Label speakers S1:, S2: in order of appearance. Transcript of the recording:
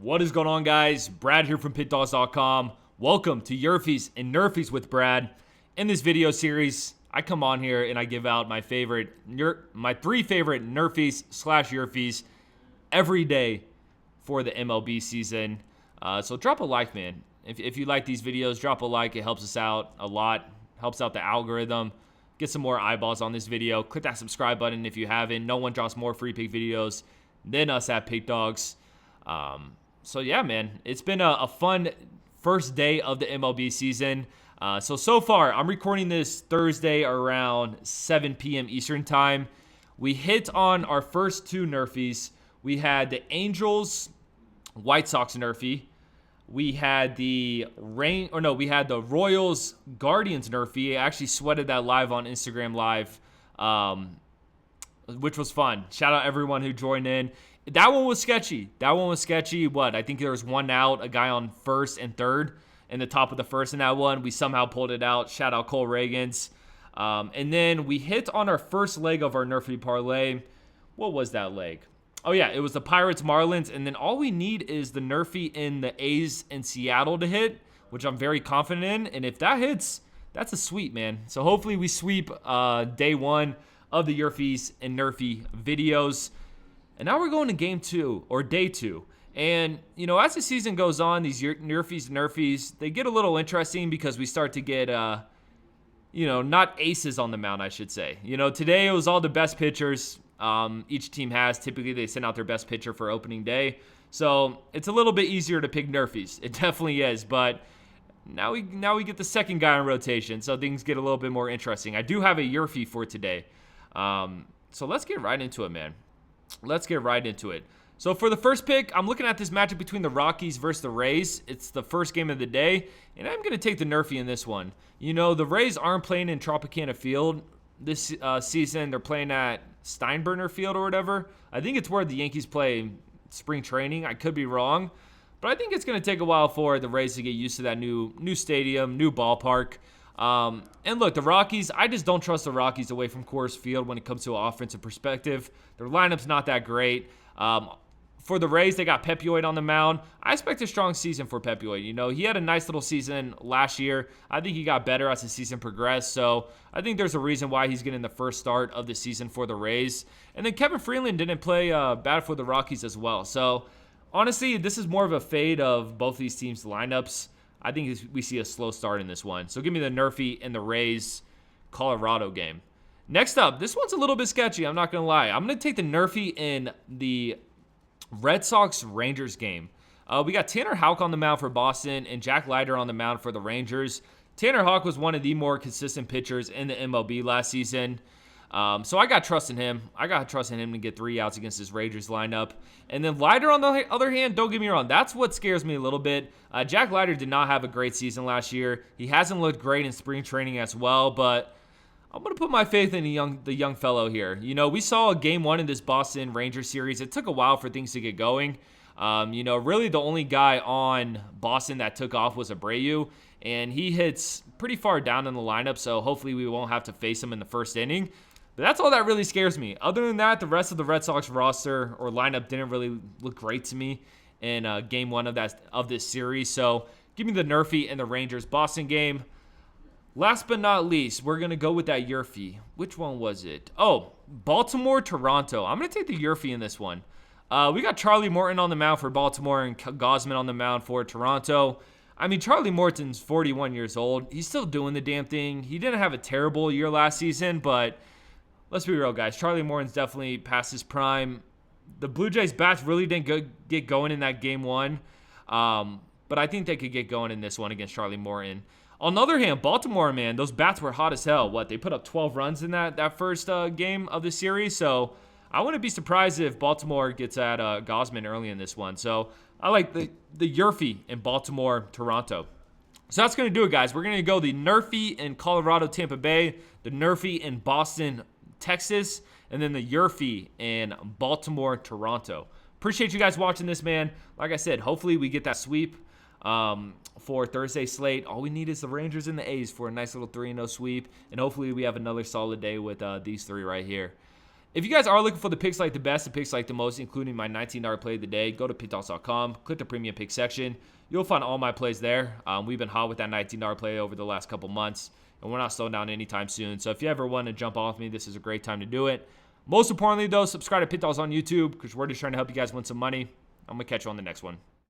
S1: What is going on, guys? Brad here from Pickdawgz.com. Welcome to YRFIs and NRFIs with Brad. In this video series, I come on here and I give out my three favorite NRFIs / YRFIs every day for the MLB season. So drop a like, man. If you like these videos, drop a like. It helps us out a lot. Helps out the algorithm. Get some more eyeballs on this video. Click that subscribe button if you haven't. No one drops more free pick videos than us at Pickdawgz. So yeah, man, it's been a fun first day of the MLB season. So far, I'm recording this Thursday around 7 p.m. Eastern time. We hit on our first two NRFIs. We had the Angels White Sox NRFI. We had the Royals Guardians NRFI. I actually sweated that live on Instagram Live, which was fun. Shout out everyone who joined in. That one was sketchy. I think there was one out, a guy on first and third in the top of the first in that one. We somehow pulled it out. Shout out Cole Reagans. And then we hit on our first leg of our NRFI parlay. What was that leg? Oh, yeah, it was the Pirates Marlins. And then all we need is the NRFI in the A's in Seattle to hit, which I'm very confident in. And if that hits, that's a sweep, man. So hopefully we sweep day one of the YRFIs and NRFI videos. And now we're going to game two, or day two. And, you know, as the season goes on, these NRFIs and NRFIs, they get a little interesting because we start to get, not aces on the mound, I should say. You know, today it was all the best pitchers each team has. Typically, they send out their best pitcher for opening day. So it's a little bit easier to pick NRFIs. It definitely is. But now we get the second guy on rotation, so things get a little bit more interesting. I do have a YRFI for today. So let's get right into it, man. Let's get right into it. So for the first pick, I'm looking at this matchup between the Rockies versus the Rays. It's the first game of the day, and I'm going to take the NRFI in this one. You know, the Rays aren't playing in Tropicana Field this season. They're playing at Steinbrenner Field or whatever. I think it's where the Yankees play spring training. I could be wrong, but I think it's going to take a while for the Rays to get used to that new stadium, new ballpark. And look, the Rockies, I just don't trust the Rockies away from Coors Field when it comes to an offensive perspective. Their lineup's not that great. For the Rays, they got Pepioid on the mound. I expect a strong season for Pepioid. You know, he had a nice little season last year. I think he got better as the season progressed. So I think there's a reason why he's getting the first start of the season for the Rays. And then Kevin Freeland didn't play bad for the Rockies as well. So honestly, this is more of a fade of both these teams' lineups. I think we see a slow start in this one. So give me the NRFI and the Rays Colorado game. Next up, this one's a little bit sketchy. I'm not going to lie. I'm going to take the NRFI in the Red Sox Rangers game. We got Tanner Houck on the mound for Boston and Jack Leiter on the mound for the Rangers. Tanner Houck was one of the more consistent pitchers in the MLB last season. So I got trust in him. To get 3 outs against this Rangers lineup. And then Leiter, on the other hand, don't get me wrong, that's what scares me a little bit. Jack Leiter did not have a great season last year. He hasn't looked great in spring training as well, but I'm going to put my faith in the young fellow here. You know, we saw a game one in this Boston Rangers series. It took a while for things to get going. Really the only guy on Boston that took off was Abreu, and he hits pretty far down in the lineup, so hopefully we won't have to face him in the first inning. But that's all that really scares me. Other than that, the rest of the Red Sox roster or lineup didn't really look great to me in game one of this series. So give me the NRFI and the Rangers Boston game. Last but not least, we're going to go with that YRFI. Which one was it? Oh, Baltimore-Toronto. I'm going to take the YRFI in this one. We got Charlie Morton on the mound for Baltimore and Gausman on the mound for Toronto. I mean, Charlie Morton's 41 years old. He's still doing the damn thing. He didn't have a terrible year last season, but let's be real, guys. Charlie Morton's definitely past his prime. The Blue Jays' bats really didn't get going in that game one, but I think they could get going in this one against Charlie Morton. On the other hand, Baltimore, man, those bats were hot as hell. They put up 12 runs in that first game of the series, so I wouldn't be surprised if Baltimore gets at Gausman early in this one. So I like the YRFI in Baltimore-Toronto. So that's going to do it, guys. We're going to go the NRFI in Colorado-Tampa Bay, the NRFI in Boston-Texas, and then the YRFI in Baltimore-Toronto. Appreciate you guys watching this, man. Like I said, hopefully we get that sweep for Thursday slate. All we need is the Rangers and the A's for a nice little 3-0 sweep, and hopefully we have another solid day with these three right here. If you guys are looking for the picks like the best, the picks like the most, including my $19 play of the day, go to pickdawgz.com, click the premium pick section. You'll find all my plays there. We've been hot with that $19 play over the last couple months, and we're not slowing down anytime soon. So if you ever want to jump off me, this is a great time to do it. Most importantly, though, subscribe to Pickdawgz on YouTube because we're just trying to help you guys win some money. I'm going to catch you on the next one.